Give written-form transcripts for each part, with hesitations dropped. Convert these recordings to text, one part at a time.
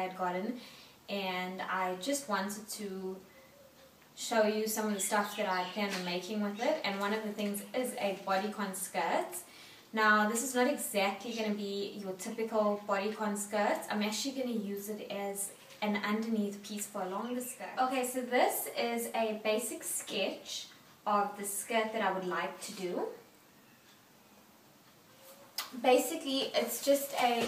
I'd gotten, and I just wanted to show you some of the stuff that I plan on making with it. And one of the things is a bodycon skirt. Now this is not exactly going to be your typical bodycon skirt. I'm actually going to use it as an underneath piece for a longer skirt. Okay, so this is a basic sketch of the skirt that I would like to do. Basically, it's just a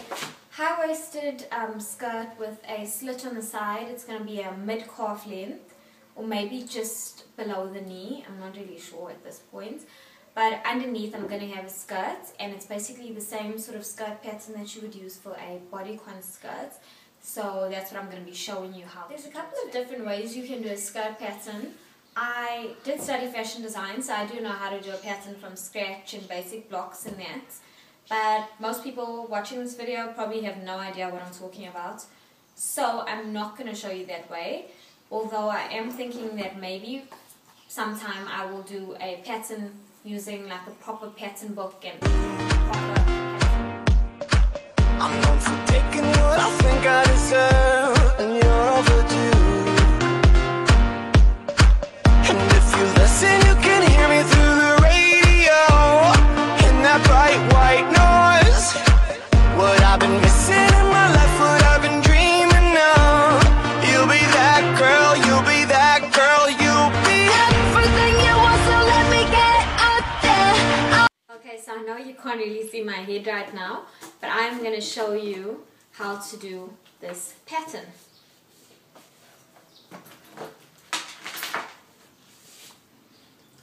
high-waisted skirt with a slit on the side. It's going to be a mid-calf length, or maybe just below the knee. I'm not really sure at this point. But underneath I'm going to have a skirt, and it's basically the same sort of skirt pattern that you would use for a bodycon skirt. So that's what I'm going to be showing you how. There's a couple of different ways you can do a skirt pattern. I did study fashion design, so I do know how to do a pattern from scratch and basic blocks and that. But most people watching this video probably have no idea what I'm talking about. So I'm not going to show you that way. Although I am thinking that maybe sometime I will do a pattern using like a proper pattern book and proper pattern. I'm known for taking what I think I deserve, and you're overdue. And if you listen, you can hear me through the radio, in that bright white noise. What I've been missing in my life, what I've been dreaming of. You'll be that girl, you'll be that girl, you'll be everything you want, so let me get out there. Okay, so I know you can't really see my head right now, but I'm going to show you how to do this pattern.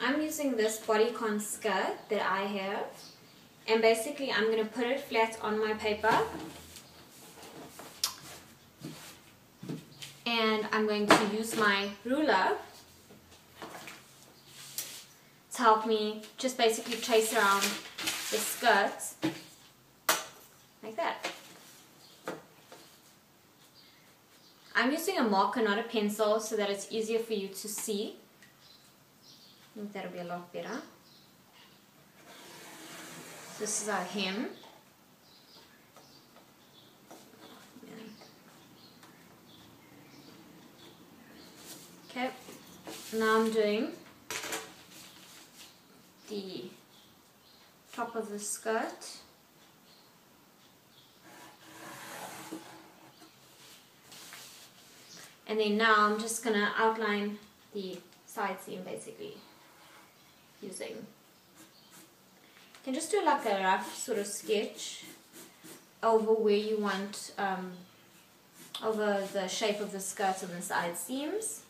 I'm using this bodycon skirt that I have, and basically I'm going to put it flat on my paper, and I'm going to use my ruler to help me just basically trace around the skirt like that. I'm using a marker, not a pencil, so that it's easier for you to see. I think that'll be a lot better. This is our hem. Okay, now I'm doing the top of the skirt. And then now I'm just going to outline the side seam basically using, you can just do like a rough sort of sketch over where you want, over the shape of the skirt and the side seams.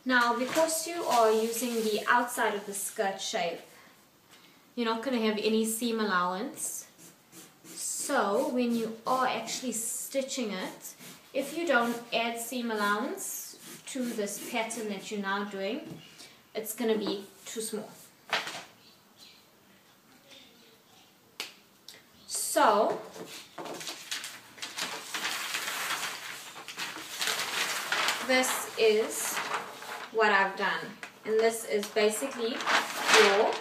Now, because you are using the outside of the skirt shape, you're not going to have any seam allowance. So when you are actually stitching it, if you don't add seam allowance to this pattern that you're now doing, it's going to be too small. So this is what I've done, and this is basically your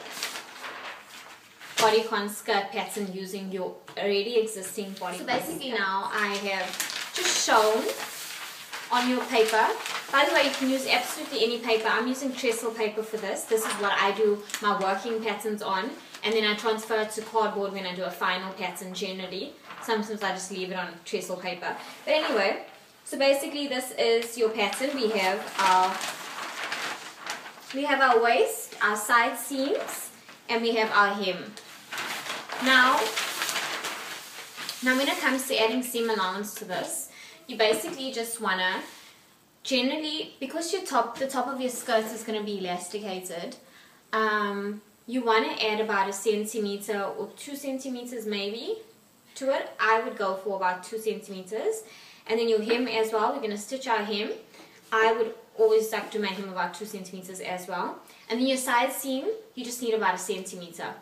bodycon skirt pattern using your already existing bodycon. So basically now I have just shown on your paper. By the way, you can use absolutely any paper. I'm using trestle paper for this. This is what I do my working patterns on, and then I transfer it to cardboard when I do a final pattern generally. Sometimes I just leave it on trestle paper. But anyway, so basically this is your pattern. We have our waist, our side seams, and we have our hem. Now when it comes to adding seam allowance to this, you basically just want to, generally, because the top of your skirt is going to be elasticated, you want to add about 1 centimeter or 2 centimeters maybe to it. I would go for about 2 centimeters. And then your hem as well, we're going to stitch our hem. I would always like to make hem about 2 centimeters as well. And then your side seam, you just need about 1 centimeter.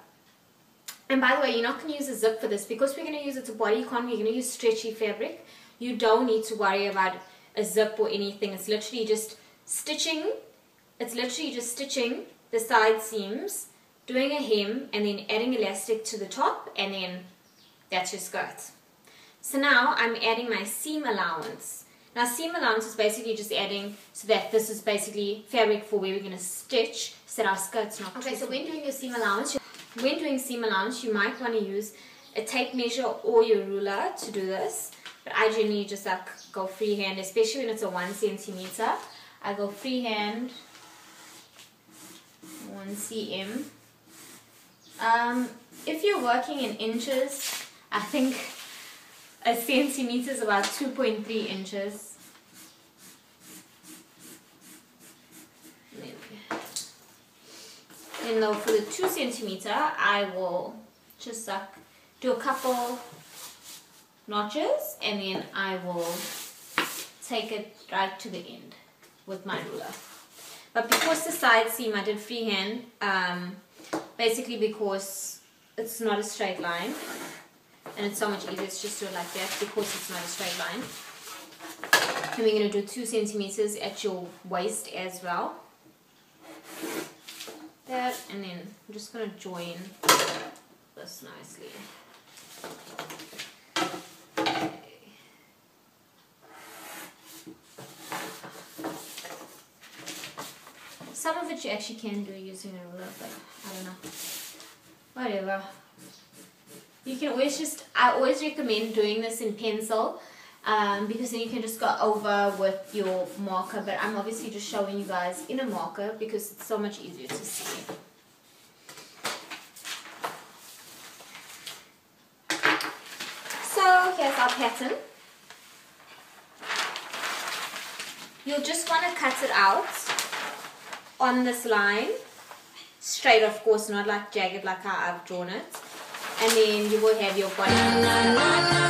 And by the way, you're not going to use a zip for this, because we're going to use it to bodycon, we're going to use stretchy fabric. You don't need to worry about a zip or anything. It's literally just stitching. It's literally just stitching the side seams, doing a hem, and then adding elastic to the top, and then That's your skirt. So now I'm adding my seam allowance. Now seam allowance is basically just adding so that this is basically fabric for where we're going to stitch so that our skirt's not too. So when doing your seam allowance, you might want to use a tape measure or your ruler to do this. But I generally just like go freehand, especially when it's a 1 centimeter. I go freehand 1 cm. If you're working in inches, I think a centimeter is about 2.3 inches. And now for the 2 centimeter, I will just like do a couple notches and then I will take it right to the end with my ruler. But because the side seam I did freehand, basically because it's not a straight line and it's so much easier to just do it like that because it's not a straight line. And we're going to do 2 centimeters at your waist as well. That, and then I'm just going to join this nicely. Some of it you actually can do using a ruler, but I don't know. Whatever. You can always just, I always recommend doing this in pencil because then you can just go over with your marker, but I'm obviously just showing you guys in a marker because it's so much easier to see. So here's our pattern. You'll just want to cut it out on this line, straight of course, not like jagged like how I've drawn it, and then you will have your body.